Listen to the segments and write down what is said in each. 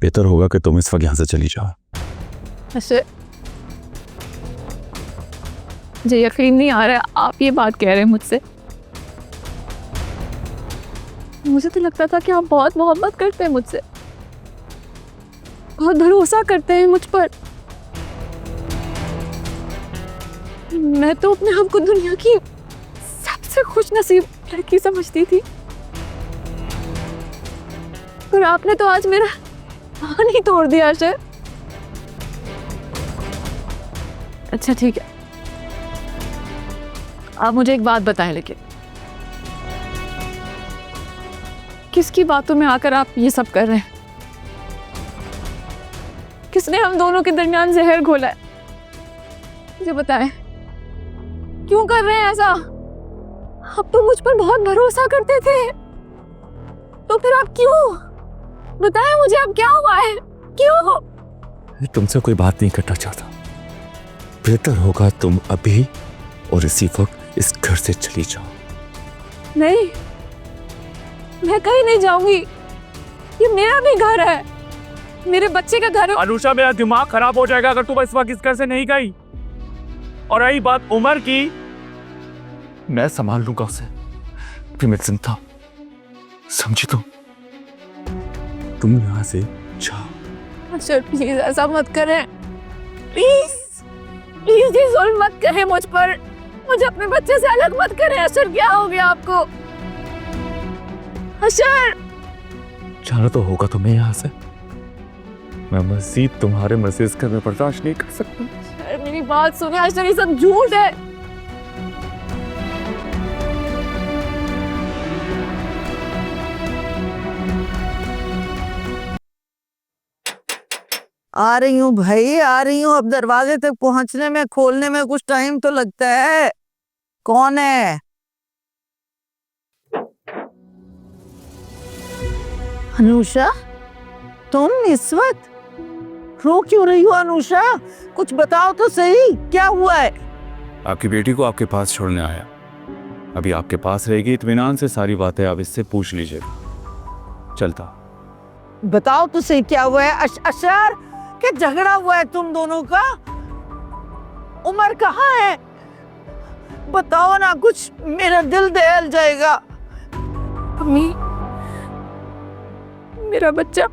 बेहतर होगा कि तुम इस वक्त यहाँ से चली जाओ। ऐसे मुझे यकीन नहीं आ रहा है आप ये बात कह रहे हैं मुझसे। मुझे तो लगता था कि आप बहुत मोहब्बत करते हैं मुझसे, बहुत भरोसा करते हैं मुझ पर। मैं तो अपने आप को दुनिया की सबसे खुशनसीब लड़की समझती थी, पर आपने तो आज मेरा मान ही तोड़ दिया सर। अच्छा ठीक है, आप मुझे एक बात बताएं, लेकिन किसकी बातों में आकर आप ये सब कर रहे हैं? किसने हम दोनों के दरमियान जहर घोला है? मुझे बताएं, क्यों कर रहे हैं ऐसा? आप तो मुझ पर बहुत भरोसा करते थे, तो फिर आप क्यों? बताएं मुझे, अब क्या हुआ है? क्यों? तुमसे कोई बात नहीं करना चाहता। बेहतर होगा तुम अभी और इसी वक्त इस घर से चली जाओ। नहीं, मैं कहीं नहीं जाऊंगी। ये मेरा भी घर है, मेरे बच्चे का घर है। अनुषा, मेरा दिमाग खराब हो जाएगा अगर तुम इस वक्त इस घर से नहीं गई। और रही बात उमर की, मैं संभाल लूंगा उसे, फिर मैं चिंता, समझी तुम यहाँ से जाओ। सर प्लीज ऐसा मत करें, प्लीज प्लीज ये जुल्म मत करें मुझ पर। मुझे अपने बच्चे से अलग मत करें। अशर, क्या हो गया आपको? अशर, जाना तो होगा तुम्हें यहाँ से। मैं मजीद तुम्हारे मजे इस घर में बर्दाश्त नहीं कर सकता। अशर मेरी बात सुने, अशर ये सब झूठ है। आ रही हूँ भाई, आ रही हूँ। अब दरवाजे तक पहुंचने में, खोलने में कुछ टाइम तो लगता है। कौन है? अनुषा, तुम इस वक्त रो क्यों रही हो? अनुषा, कुछ बताओ तो सही, क्या हुआ है? आपकी बेटी को आपके पास छोड़ने आया। अभी आपके पास रहेगी, इत्मीनान से सारी बातें आप इससे पूछ लीजिएगा। चलता। बताओ तो सही, क्या हुआ है? अशर, क्या झगड़ा हुआ है तुम दोनों का? उमर कहाँ है? बताओ ना कुछ, मेरा दिल दहल जाएगा। अम्मी, मेरा बच्चा,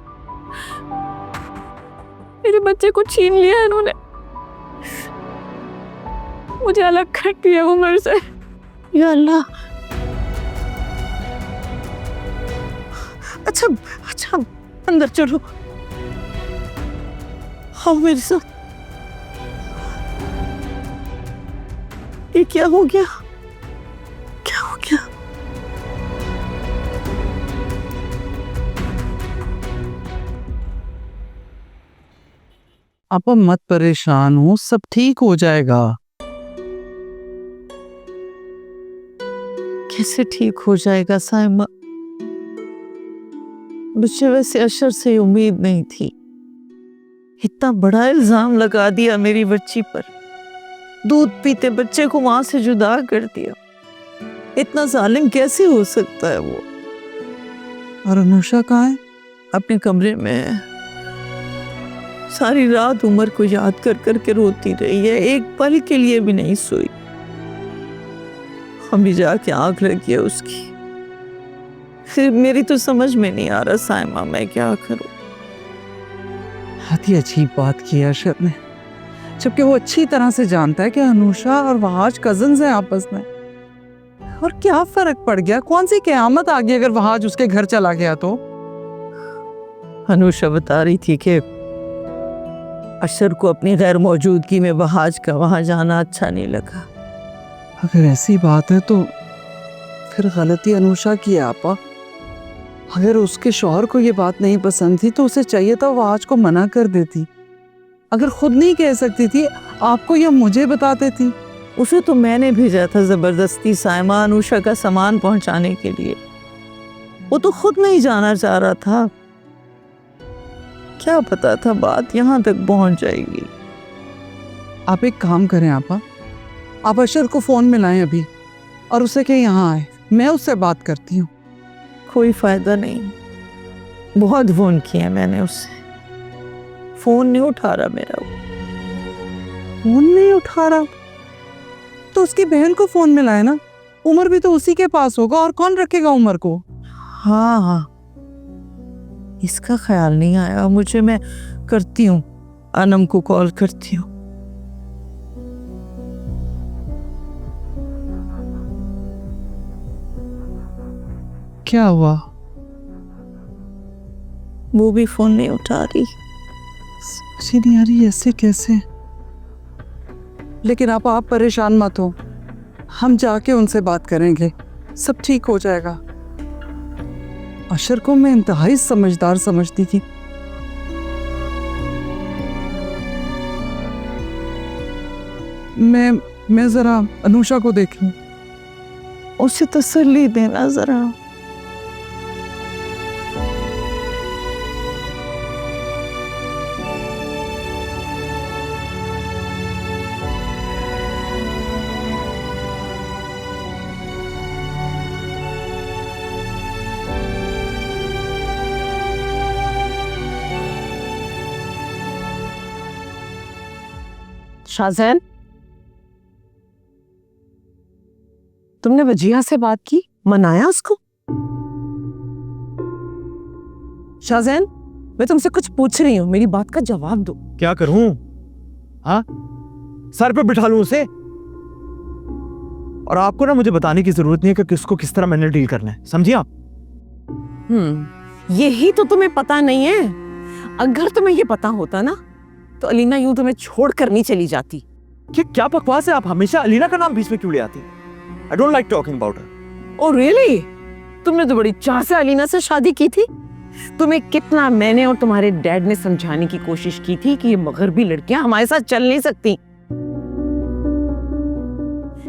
मेरे बच्चे को छीन लिया है इन्होंने। मुझे अलग कर दिया उमर से। या अल्लाह। अच्छा अच्छा, अंदर चलो, आओ मेरे साथ। ये क्या हो गया? क्या हो गया? आप मत परेशान हो, सब ठीक हो जाएगा। कैसे ठीक हो जाएगा साइमा? मुझे वैसे अशर से उम्मीद नहीं थी। इतना बड़ा इल्जाम लगा दिया मेरी बच्ची पर। दूध पीते बच्चे को मां से जुदा कर दिया। इतना जालिम कैसे हो सकता है वो? और अनुषा कहाँ है? अपने कमरे में सारी रात उमर को याद कर कर के रोती रही है, एक पल के लिए भी नहीं सोई। अभी जाके आंख लगी है उसकी। फिर मेरी तो समझ में नहीं आ रहा साइमा, मैं क्या करूं? बहुत ही अजीब बात की है अशर ने, जबकि वो अच्छी तरह से जानता है कि अनुषा और वहाज कजन्स हैं आपस में। और क्या फर्क पड़ गया? कौन सी क़यामत आ गई अगर वहाज उसके घर चला गया तो? अनुषा बता रही थी कि अशर को अपनी गैर मौजूदगी में वहाज का वहां जाना अच्छा नहीं लगा। अगर ऐसी बात है तो फिर गलती अनुषा की है आपा। अगर उसके शौहर को ये बात नहीं पसंद थी तो उसे चाहिए था वो आज को मना कर देती। अगर खुद नहीं कह सकती थी आपको या मुझे बताते थी। उसे तो मैंने भेजा था जबरदस्ती साइमा अनुषा का सामान पहुंचाने के लिए। वो तो खुद नहीं जाना चाह रहा था। क्या पता था बात यहाँ तक पहुंच जाएगी। आप एक काम करें आपा, आप अशर को फोन मिलाएं अभी और उसे कहीं यहाँ आए, मैं उससे बात करती हूँ। कोई फायदा नहीं, बहुत फोन किया मैंने उससे। फोन नहीं उठा रहा मेरा। फोन नहीं उठा रहा तो उसकी बहन को फोन मिलाए ना, उमर भी तो उसी के पास होगा, और कौन रखेगा उमर को। हाँ हाँ, इसका ख्याल नहीं आया मुझे। मैं करती हूँ, अनम को कॉल करती हूँ। क्या हुआ? वो भी फोन नहीं उठा रही। समझ नहीं आ रही ऐसे कैसे। लेकिन आप परेशान मत हो, हम जाके उनसे बात करेंगे, सब ठीक हो जाएगा। अशर को मैं इंतहाई समझदार समझती थी। मैं जरा अनुषा को देख लूं। उसे तसल्ली देना जरा। शाहजैन, तुमने वजिया से बात की, मनाया उसको? शाहजैन, मैं तुमसे कुछ पूछ रही हूँ, मेरी बात का जवाब दो। क्या करूं? हाँ, सर पे बिठा लूं उसे? और आपको ना मुझे बताने की जरूरत नहीं है कि किसको किस तरह मैंने डील करना है, समझिए आप? यही तो तुम्हें पता नहीं है। अगर तुम्हें ये पता होता ना तो अलीना यूं तुम्हें छोड़कर नहीं चली जाती। क्या बकवास है? आप हमेशा अलीना का नाम बीच में क्यों ले आती? I don't like talking about her. Oh really? तुमने तो बड़ी चाह से अलीना से शादी की थी। तुम्हें कितना मैंने और तुम्हारे डैड ने समझाने की कोशिश की थी कि ये मगरबी लड़कियां हमारे साथ चल नहीं सकती,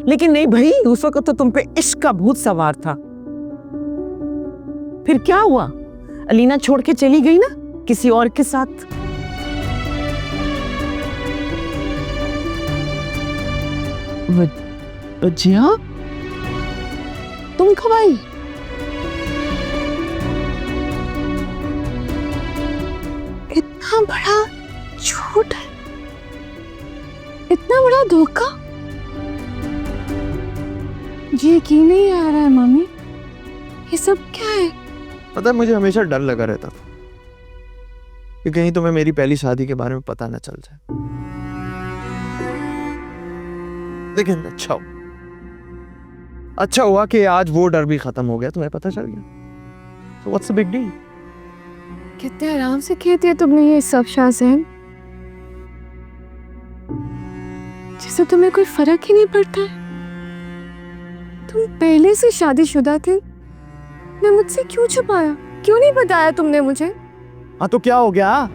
लेकिन नहीं भाई, उस वक्त तो तुम पे इश्क का भूत सवार था। फिर क्या हुआ? अलीना छोड़ के चली गई ना किसी और के साथ। वजिया, तुम कब आई? इतना बड़ा झूठ है, इतना बड़ा धोखा, जी यकीन नहीं आ रहा है मम्मी। ये सब क्या है? पता है, मुझे हमेशा डर लगा रहता था कि कहीं तुम्हें मेरी पहली शादी के बारे में पता ना चल जाए। लेकिन अच्छा हुआ कि आज वो डर भी खत्म हो गया, तुम्हें पता चल गया। So what's the big deal? कितने आराम से कहती है तुमने ये सब शाहजैन, जैसे तुम्हें कोई फर्क ही नहीं पड़ता है। तुम पहले से शादीशुदा थे, मैं मुझसे क्यों छुपाया? क्यों नहीं बताया तुमने मुझे? हाँ तो क्या हो गया?